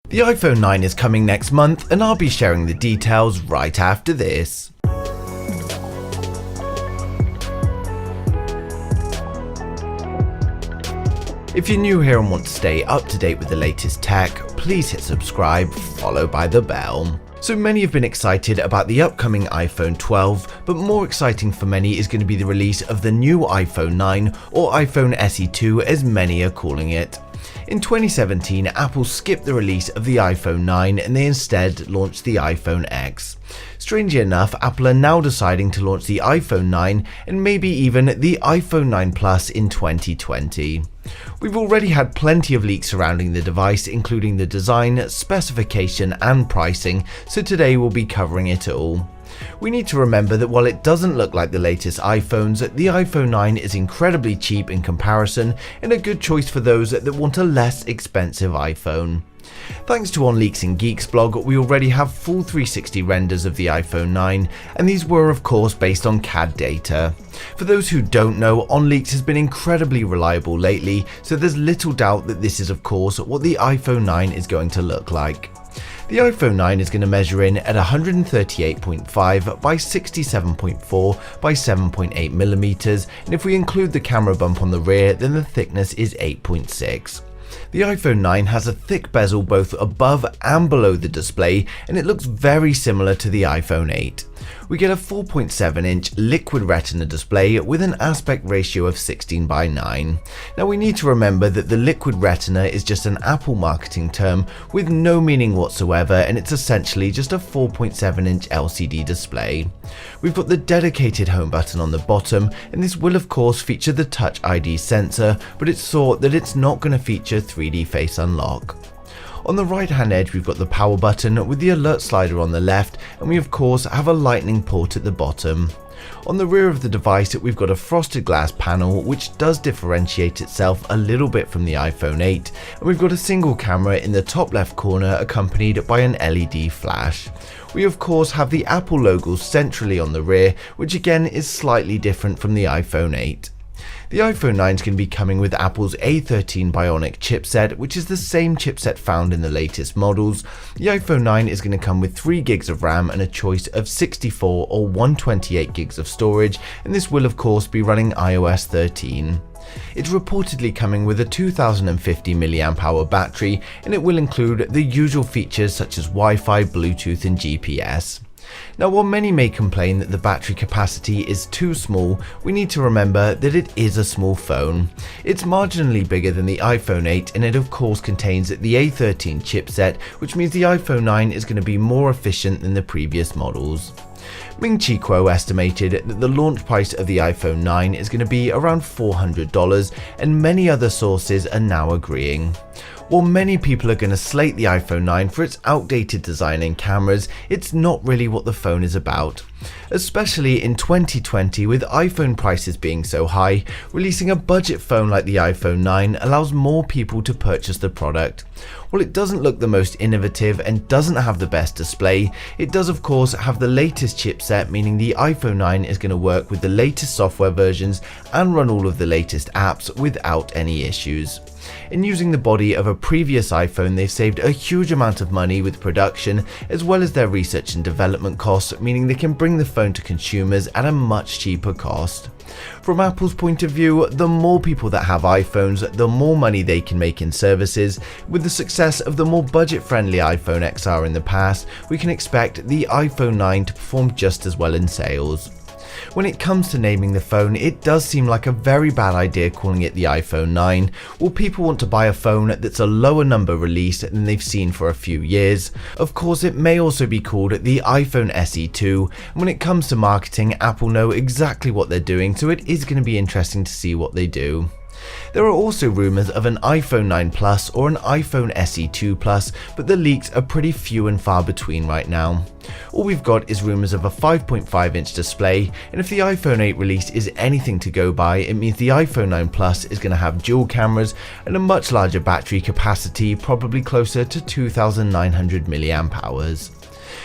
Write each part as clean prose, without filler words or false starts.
The iPhone 9 is coming next month, and I'll be sharing the details right after this. If you're new here and want to stay up to date with the latest tech, please hit subscribe, followed by the bell. So many have been excited about the upcoming iPhone 12, but more exciting for many is going to be the release of the new iPhone 9, or iPhone SE2 as many are calling it. In 2017, Apple skipped the release of the iPhone 9 and they instead launched the iPhone X. Strangely enough, Apple are now deciding to launch the iPhone 9 and maybe even the iPhone 9 Plus in 2020. We've already had plenty of leaks surrounding the device, including the design, specification and pricing, so today we'll be covering it all. We need to remember that while it doesn't look like the latest iPhones, the iPhone 9 is incredibly cheap in comparison and a good choice for those that want a less expensive iPhone. Thanks to OnLeaks and Geeks blog, we already have full 360 renders of the iPhone 9, and these were of course based on CAD data. For those who don't know, OnLeaks has been incredibly reliable lately, so there's little doubt that this is of course what the iPhone 9 is going to look like. The iPhone 9 is going to measure in at 138.5 by 67.4 by 7.8mm, and if we include the camera bump on the rear, then the thickness is 8.6. The iPhone 9 has a thick bezel both above and below the display, and it looks very similar to the iPhone 8. We get a 4.7-inch liquid retina display with an aspect ratio of 16:9. Now we need to remember that the liquid retina is just an Apple marketing term with no meaning whatsoever, and it's essentially just a 4.7-inch LCD display. We've got the dedicated home button on the bottom, and this will of course feature the Touch ID sensor, but it's thought that it's not going to feature 3D Face Unlock. On the right hand edge we've got the power button with the alert slider on the left, and we of course have a lightning port at the bottom. On the rear of the device we've got a frosted glass panel which does differentiate itself a little bit from the iPhone 8, and we've got a single camera in the top left corner accompanied by an LED flash. We of course have the Apple logo centrally on the rear, which again is slightly different from the iPhone 8. The iPhone 9 is going to be coming with Apple's A13 Bionic chipset, which is the same chipset found in the latest models. The iPhone 9 is going to come with 3 gigs of RAM and a choice of 64 or 128 gigs of storage, and this will of course be running iOS 13. It's reportedly coming with a 2050 mAh battery, and it will include the usual features such as Wi-Fi, Bluetooth and GPS. Now, while many may complain that the battery capacity is too small, we need to remember that it is a small phone. It's marginally bigger than the iPhone 8, and it of course contains the A13 chipset, which means the iPhone 9 is going to be more efficient than the previous models. Ming-Chi Kuo estimated that the launch price of the iPhone 9 is going to be around $400, and many other sources are now agreeing. While many people are going to slate the iPhone 9 for its outdated design and cameras, it's not really what the phone is about. Especially in 2020, with iPhone prices being so high, releasing a budget phone like the iPhone 9 allows more people to purchase the product. While it doesn't look the most innovative and doesn't have the best display, it does of course have the latest chipset, meaning the iPhone 9 is going to work with the latest software versions and run all of the latest apps without any issues. In using the body of a previous iPhone, they've saved a huge amount of money with production as well as their research and development costs, meaning they can bring the phone to consumers at a much cheaper cost. From Apple's point of view, the more people that have iPhones, the more money they can make in services. With the success of the more budget-friendly iPhone XR in the past, we can expect the iPhone 9 to perform just as well in sales. When it comes to naming the phone, it does seem like a very bad idea calling it the iPhone 9. Will people want to buy a phone that's a lower number release than they've seen for a few years? Of course, it may also be called the iPhone SE2. And when it comes to marketing, Apple know exactly what they're doing, so it is going to be interesting to see what they do. There are also rumours of an iPhone 9 Plus or an iPhone SE2 Plus, but the leaks are pretty few and far between right now. All we've got is rumours of a 5.5-inch display, and if the iPhone 8 release is anything to go by, it means the iPhone 9 Plus is going to have dual cameras and a much larger battery capacity, probably closer to 2,900 mAh.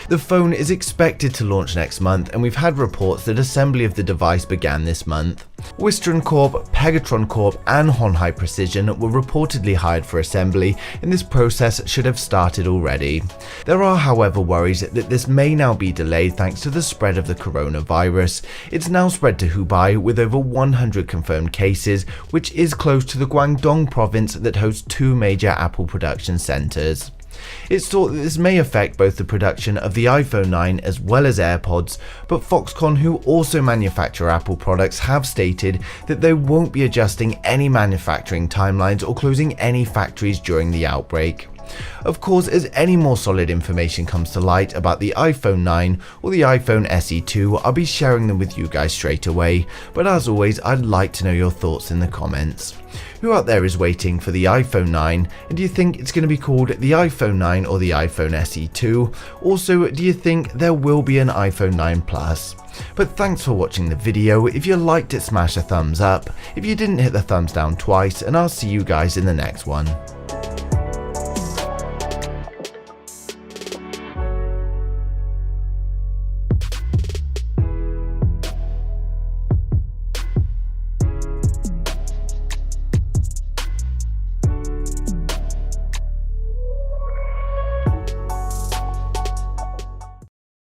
The phone is expected to launch next month, and we've had reports that assembly of the device began this month. Wistron Corp, Pegatron Corp and Honhai Precision were reportedly hired for assembly, and this process should have started already. There are however worries that this may now be delayed thanks to the spread of the coronavirus. It's now spread to Hubei with over 100 confirmed cases, which is close to the Guangdong province that hosts 2 major Apple production centers. It's thought that this may affect both the production of the iPhone 9 as well as AirPods, but Foxconn, who also manufacture Apple products, have stated that they won't be adjusting any manufacturing timelines or closing any factories during the outbreak. Of course, as any more solid information comes to light about the iPhone 9 or the iPhone SE 2, I'll be sharing them with you guys straight away, but as always, I'd like to know your thoughts in the comments. Who out there is waiting for the iPhone 9, and do you think it's going to be called the iPhone 9 or the iPhone SE 2? Also, do you think there will be an iPhone 9 Plus? But thanks for watching the video. If you liked it, smash a thumbs up. If you didn't, hit the thumbs down twice, and I'll see you guys in the next one.